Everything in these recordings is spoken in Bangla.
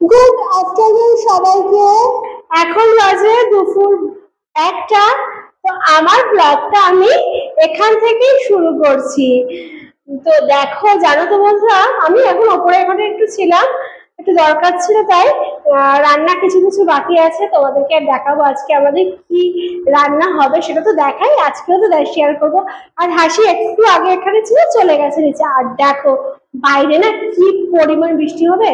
গুড আফটারনুন সবাইকে। এখন বাজে দুপুর 1টা। তো আমার ব্লগটা আমি এখান থেকেই শুরু করছি। তো দেখো, জানো তো বন্ধুরা, আমি এখন ওপরে এখানে একটু ছিলাম, একটু দরকার ছিল, তাই রান্না কিছু কিছু বাকি আছে, তোমাদেরকে দেখাবো আজকে আমাদের কি রান্না হবে সেটা তো দেখাই, আজকেও তো শেয়ার করবো। আর হাসি একটু আগে এখানে ছিল, চলে গেছে নিচে। আর দেখো বাইরে না কি পরিমাণ বৃষ্টি হবে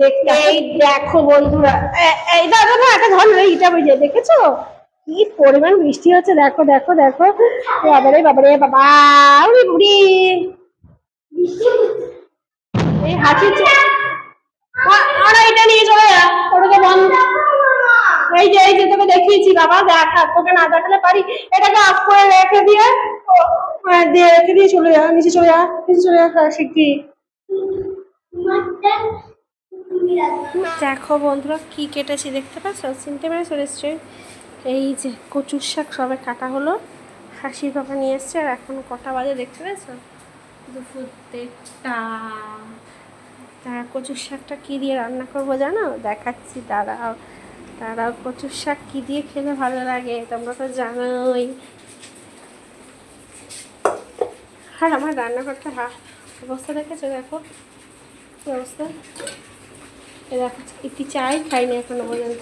দেখতে। এই দেখো বন্ধুরা, এই দাদা না একটা ধর ইটা বেজে দেখেছো কি পরিমাণ বৃষ্টি হচ্ছে। দেখো দেখো দেখো, বাবারে বাবারে বাবা, উড়ি বুড়ি এই হাসি। আর এটা নিয়ে চলে যা, ওটাকে বন্ধ। এই যে তোকে দেখিয়েছি বাবা, দেখ, তোকে না দেখালে পারি। এটাকে অফ করে রেখে দিয়ে রেখে দিয়ে চলে যা, নিচে চলে যা, নিচে চলে যা শিগগিরি। দেখো বন্ধুরা কি কেটেছি দেখতে পাচ্ছ, চিনতে পেরেছো নিশ্চয়ই? এই যে কচুর শাক সবে কাটা হলো, হাসির বাবা নিয়ে এসছে। আর এখন কটা বাজে দেখতে পেয়েছো? দুপুর 1টা। তারা কচুর শাকটা কী দিয়ে রান্না করবো জানো? দেখাচ্ছি, তারা কচুর শাক কী দিয়ে খেলে ভালো লাগে তোমরা তো জানোই। আর আমার রান্নাঘরটা অবস্থা দেখেছো? দেখো কি অবস্থা। দেখো একটি চাই খাইনি এখনো পর্যন্ত।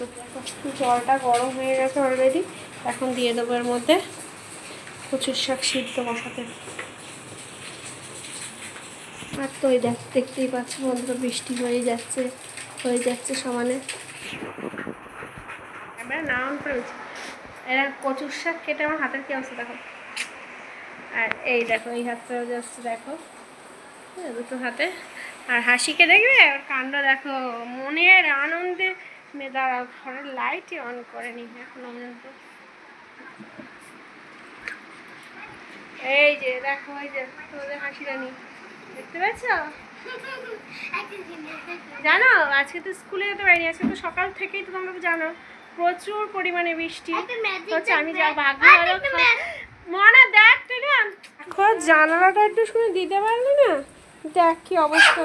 জলটা গরম হয়ে গেছে অলরেডি, এখন দিয়ে দেবো এর মধ্যে কচুর শাক সিদ্ধ বসাতে। আর তো ওই দেখতেই পাচ্ছ বন্ধুরা, বৃষ্টি হয়ে যাচ্ছে সমানে। এবার নাম পেয়েছি, এরা কচুর শাক কেটে আমার হাতের কি অবস্থা দেখো। আর এই দেখো এই হাতটা যাচ্ছে, দেখো দুটো হাতে। আর হাসিকে দেখবে ওর কাণ্ড দেখো, মনের আনন্দে মেয়েদারা ঘরের লাইটই অন করেনি এখনো পর্যন্ত। এই যে দেখো, এই যে তোমাদের হাসি রানি দেখতে পাচ্ছ? জানো আজকে তো স্কুলে যেতে পারিনি, আজকে তো সকাল থেকেই তো তোমরা জানো প্রচুর পরিমাণে বৃষ্টি হচ্ছে। আমি যা ভাগ্য মনে দেখ তুই না, জানালাটা একটু শুনে দিতে পারলি না? দেখ কি অবস্থা।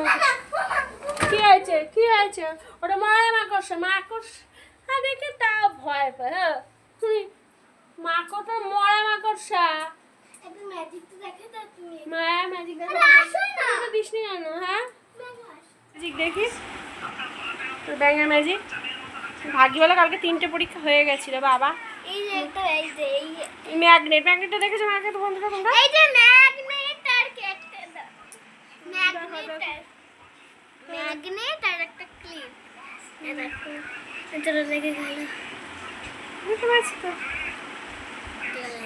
কি হয়েছে কি হয়েছে? ওটা মরা মাকড় দেখে তা ভয় পায়। হ্যাঁ মাকড়টা মরা মাকড়সা। মায়া ম্যাজিক দিস নি কেন? হ্যাঁ ম্যাজিক দেখিস, তোর ব্যাঙের ম্যাজিক। ভাগ্যবেলা কালকে 3টে পরীক্ষা হয়ে গেছিল বাবা। এই যে একটা এই যে এই ম্যাগনেটটা দেখেছো? ম্যাগনেট বন্ধুরা তোমরা, এই যে ম্যাগনেট আর একটা ম্যাগনেট আর একটা ক্লিপ, এই দেখো এটা লেগে গেল। বুঝতে পারছি তো।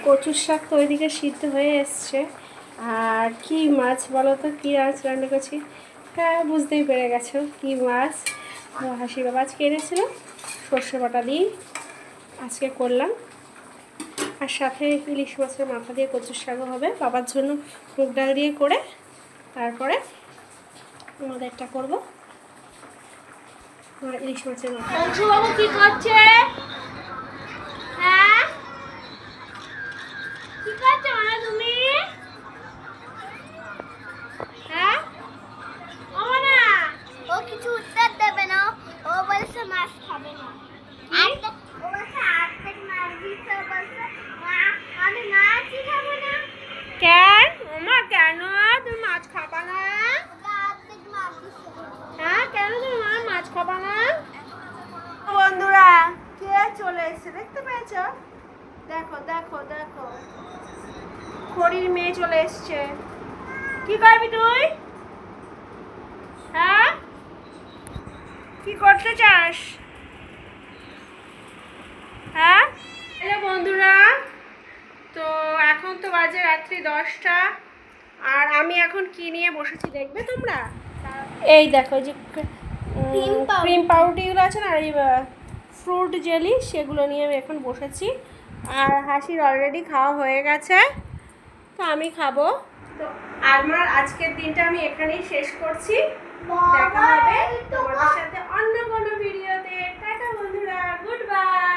কচুর শাক তো ওইদিকে সিদ্ধ হয়ে এসছে। আর কি মাছ বলো তো, কী মাছ রান্না করছি? হ্যাঁ বুঝতেই পেরে গেছো কি মাছ। হাসির বাবা আজকে এনেছিল, সর্ষে বাটা দিয়ে আজকে করলাম। আর সাথে ইলিশ মাছের মাথা দিয়ে কচুর শাকও হবে বাবার জন্য, মুগ ডাল দিয়ে করে। তারপরে আমাদেরটা করবো ইলিশ মাছের মাথা। বাবু কি করছে? হ্যাঁ কি করছো মানে তুমি? হ্যাঁ ও কিছু উত্তর দেবে না, ও বলছে মাছ খাবে না। আমি মাছই খাবো না। কেন ওমা, কেন তুমি মাছ খাবা না? হ্যাঁ কেন তুমি মাছ খাবা না? বন্ধুরা কে চলে এসেছে দেখতে পেয়েছ? দেখো দেখো দেখো, খড়ির মেয়ে চলে এসছে। কি করবি তুই? হ্যাঁ কি করতে চাস? হ্যাঁ হ্যালো বন্ধুরা, তো এখন তো বাজে রাত্রি 10টা। আর আমি এখন কি নিয়ে বসেছি দেখবে তোমরা? এই দেখো যে ক্রিম পাউডারগুলো আছে না, এই ফ্রুট জেলি, সেগুলো নিয়ে আমি এখন বসেছি। আর হাসির অলরেডি খাওয়া হয়ে গেছে, তো আমি খাবো। তো আমার আজকের দিনটা আমি এখানেই শেষ করছি। দেখা হবে তোমাদের সাথে অন্য কোনো ভিডিওতে। টাটা বন্ধুরা, গুড বাই।